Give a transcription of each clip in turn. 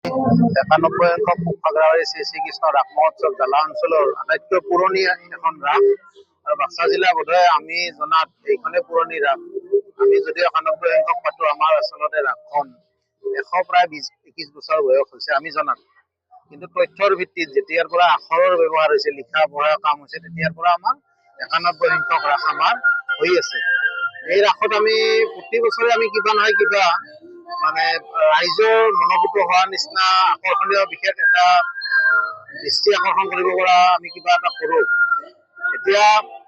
91 সংখ্যক কোষাগাৰী শ্ৰীকৃষ্ণ ৰাস মহোৎসৱ জ্বালা অঞ্চলৰ আটাইতকৈ পুৰণি এখন ৰাস আৰু বাক্সা জিলা বোধহয় আমি জনাত এইখনে পুৰণি ৰাস। আমি যদি 91 সংখ্যক পাতো, আমাৰ আচলতে ৰাসখন 100 প্ৰায় 20-21 বছৰ বয়স হৈছে আমি জনাত। কিন্তু তথ্যৰ ভিত্তিত যেতিয়াৰ পৰা আখৰৰ ব্যৱহাৰ হৈছে, লিখা পঢ়া কাম হৈছে, তেতিয়াৰ পৰা আমাৰ 91 সংখ্যক ৰাস আমাৰ হৈ আছে। এই ৰাসত আমি প্ৰতি বছৰে আমি কিবা নহয় কিবা মানে ৰাইজৰ মনোভূত হোৱাৰ নিচিনা আকৰ্ষণীয় বিশেষ এটা দৃষ্টি আকৰ্ষণ কৰিব পৰা আমি কিবা এটা কৰোঁ। এতিয়া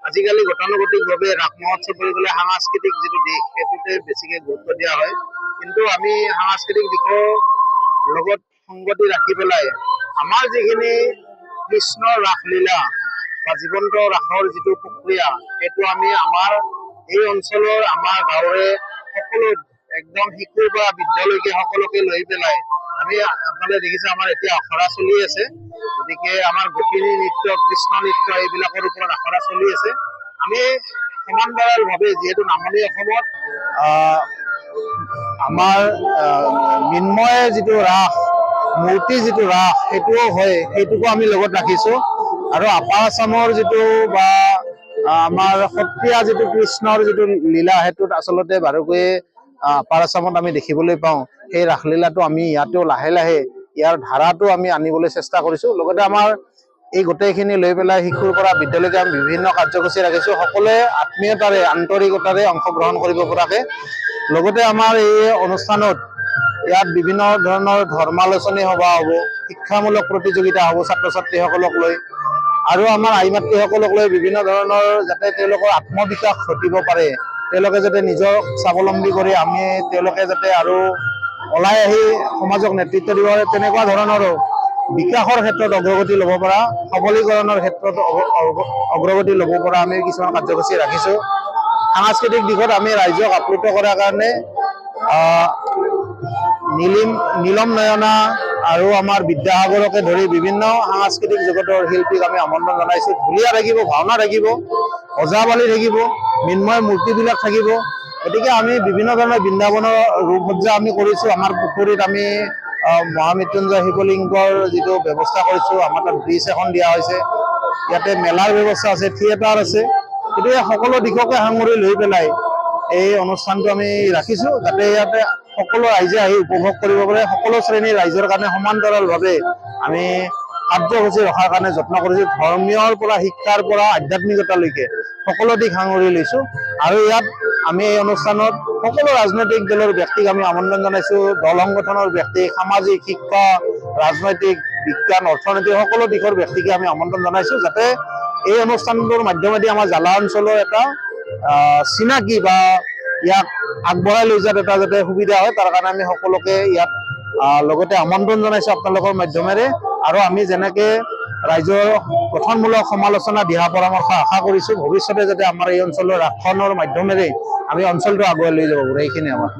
আজিকালি গতানুগতিকভাৱে ৰাস মহোৎসৱ বুলি ক'লে সাংস্কৃতিক যিটো দিশ সেইটোতে বেছিকে গুৰুত্ব দিয়া হয়। কিন্তু আমি সাংস্কৃতিক দিশৰ লগত সংগতি ৰাখি পেলাই আমাৰ যিখিনি কৃষ্ণৰ ৰাসলীলা বা জীৱন্ত ৰাসৰ যিটো প্ৰক্ৰিয়া, সেইটো আমি আমাৰ এই অঞ্চলৰ আমাৰ গাঁৱৰে সকলো একদম শিশুৰ পৰা বৃদ্ধলৈকে সকলোকে লৈ পেলাই আমি আপোনালোকে দেখিছে আমাৰ এতিয়া আখৰা চলি আছে। গতিকে আমাৰ গোপিনী নৃত্য, কৃষ্ণ নৃত্য এইবিলাকৰ ওপৰত আখৰা চলি আছে। আমি সমান্তৰালভাৱে যিহেতু নামনি অসমত আমাৰ মৃন্ময় যিটো ৰাস, মূৰ্তি যিটো ৰাস সেইটোও হয়, সেইটোকো আমি লগত ৰাখিছোঁ। আৰু আপাৰ আচামৰ যিটো বা আমাৰ সত্ৰীয়া যিটো কৃষ্ণৰ যিটো লীলা, সেইটোত আচলতে বাৰুকৈয়ে আপাৰ আচামত আমি দেখিবলৈ পাওঁ। সেই ৰাসলীলাটো আমি ইয়াতেও লাহে লাহে ইয়াৰ ধাৰাটো আমি আনিবলৈ চেষ্টা কৰিছোঁ। লগতে আমাৰ এই গোটেইখিনি লৈ পেলাই শিশুৰ পৰা বৃদ্ধলৈকে আমি বিভিন্ন কাৰ্যসূচী ৰাখিছোঁ, সকলোৱে আত্মীয়তাৰে আন্তৰিকতাৰে অংশগ্ৰহণ কৰিব পৰাকে। লগতে আমাৰ এই অনুষ্ঠানত ইয়াত বিভিন্ন ধৰণৰ ধৰ্মালোচনী সভা হ'ব, শিক্ষামূলক প্ৰতিযোগিতা হ'ব ছাত্ৰ ছাত্ৰীসকলক লৈ, আৰু আমাৰ আই মাতৃসকলক লৈ বিভিন্ন ধৰণৰ যাতে তেওঁলোকৰ আত্মবিকাশ ঘটিব পাৰে, তেওঁলোকে যাতে নিজক স্বাৱলম্বী কৰি আমি তেওঁলোকে যাতে আৰু ওলাই আহি সমাজক নেতৃত্ব দিব পাৰে, তেনেকুৱা ধৰণৰো বিকাশৰ ক্ষেত্ৰত অগ্ৰগতি ল'ব পৰা, সবলীকৰণৰ ক্ষেত্ৰত অগ্ৰগতি ল'ব পৰা আমি কিছুমান কাৰ্যসূচী ৰাখিছোঁ। সাংস্কৃতিক দিশত আমি ৰাইজক আপ্লুত কৰাৰ কাৰণে নীলম নয়না আৰু আমাৰ বিদ্যাসাগৰকে ধৰি বিভিন্ন সাংস্কৃতিক জগতৰ শিল্পীক আমি আমন্ত্ৰণ জনাইছোঁ। ঢুলীয়া থাকিব, ভাওনা থাকিব, ওজাপালি থাকিব, মৃন্ময় মূৰ্তিবিলাক থাকিব। গতিকে আমি বিভিন্ন ধৰণৰ বৃন্দাবনৰ ৰূপসজ্জা আমি কৰিছোঁ। আমাৰ পুখুৰীত আমি মহামৃত্যুঞ্জয় শিৱলিংগৰ যিটো ব্যৱস্থা কৰিছোঁ, আমাৰ তাত ব্ৰিজ এখন দিয়া হৈছে, ইয়াতে মেলাৰ ব্যৱস্থা আছে, থিয়েটাৰ আছে। গতিকে সকলো দিশকে সাঙুৰি লৈ পেলাই এই অনুষ্ঠানটো আমি ৰাখিছোঁ, যাতে ইয়াতে সকলো ৰাইজে আহি উপভোগ কৰিব পাৰে। সকলো শ্ৰেণীৰ ৰাইজৰ কাৰণে সমান্তৰালভাৱে আমি কাৰ্যসূচী ৰখাৰ কাৰণে যত্ন কৰিছোঁ। ধৰ্মীয়ৰ পৰা শিক্ষাৰ পৰা আধ্যাত্মিকতালৈকে সকলো দিশ সাঙুৰি লৈছোঁ। আৰু ইয়াত আমি এই অনুষ্ঠানত সকলো ৰাজনৈতিক দলৰ ব্যক্তিক আমি আমন্ত্ৰণ জনাইছোঁ, দল সংগঠনৰ ব্যক্তি, সামাজিক, শিক্ষা, ৰাজনৈতিক, বিজ্ঞান, অৰ্থনীতি সকলো দিশৰ ব্যক্তিকে আমি আমন্ত্ৰণ জনাইছোঁ, যাতে এই অনুষ্ঠানটোৰ মাধ্যমেদি আমাৰ জ্বালা অঞ্চলৰ এটা চিনাকি বা ইয়াক আগবঢ়াই লৈ যোৱাত এটা যাতে সুবিধা হয়, তাৰ কাৰণে আমি সকলোকে ইয়াত লগতে আমন্ত্ৰণ জনাইছোঁ আপোনালোকৰ মাধ্যমেৰে। আৰু আমি যেনেকে ৰাইজৰ গঠনমূলক সমালোচনা, দিহা পৰামৰ্শ আশা কৰিছোঁ, ভৱিষ্যতে যাতে আমাৰ এই অঞ্চলৰ ৰাসখনৰ মাধ্যমেৰে আমি অঞ্চলটো আগুৱাই লৈ যাব পাৰোঁ, এইখিনি আমাৰ।